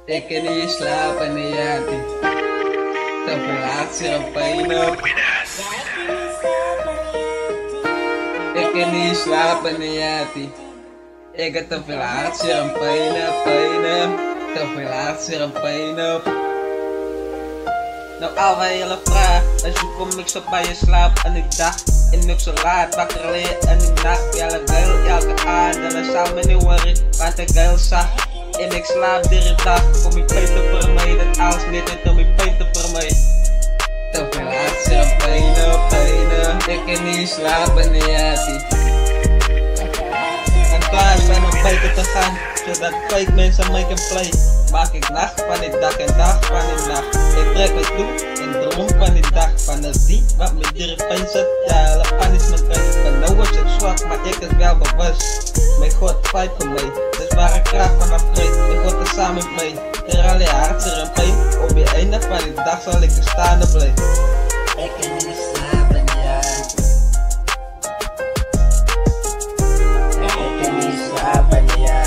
Ik kan niet slapen, nee, ja, te veel actie en pijn op. Ik kan niet slapen, nee, ja, ik heb te veel actie en pijn op, te veel actie en pijn op. Nou, al wij jullie vragen, als je kom ik zo bij je slaap en ik dacht, en ik zo laat wakker leer en ik nacht, jelle geil, elke adem, zal me niet worry, want ik geil zag. En ik slaap de dag om je pijn te vermijden, als niet het om je pijn te vermijden. Te veel actie en pijn, ik kan niet slapen, nee, en klaar zijn om buiten te gaan, zodat fake mensen mij kan play. Maak ik nacht van die dag en dag van die nacht. Ik trek het toe en droom van die dag. Van het die wat me hier pijn zet, ja, alle pan is mijn kwijt. Van nou was ik zwak, maar ik is wel bewust. Mijn God fight voor mij, dus waar ik kracht vanaf vreet. En God is samen met mij, er al je hart er en pijn. Op je einde van die dag zal ik er staande blijven. Ik kan niet slapen, ja. Ik kan niet slapen, ja.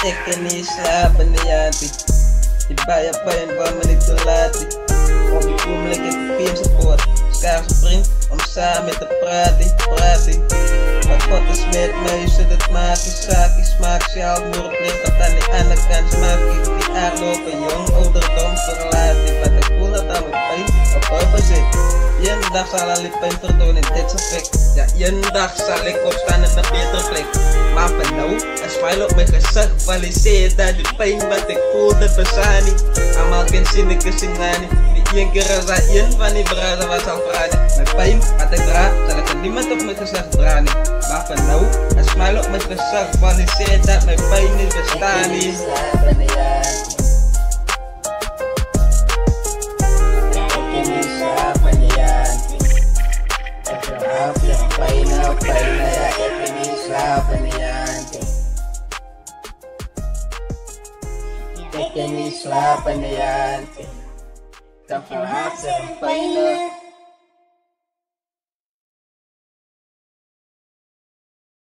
Ik kan niet slapen, nee, die bij je pijn waar me niet te laten. Op je oomlik het peer support, schaarse vriend om samen te praten. Maar God is met mij, zodat het maakt die zaak, die smaakt zelf moeder plicht. Dat aan die andere kant smaak ik die aardlopen, jong, ouderdom verlaten. Wat ik voel dat aan mijn pijn op papa zit. Een dag zal al die pijn verdoen in dit effect. Ja, een dag zal ik opstaan in een betere plek. Maar van nou, een smile op mijn gezicht valiseert dat die pijn wat ik voel, dat bestaat niet. Allemaal geen zinnige signalen. Die één keer als dat één van die braden wat zal vragen. Mijn pijn wat ik draag, zal ik er niemand op mijn gezicht dragen. Maar van nou, een smile op mijn gezicht valiseert dat mijn pijn niet bestaat niet. Ik kan niet slapen, ja. Te veel haat en pijn.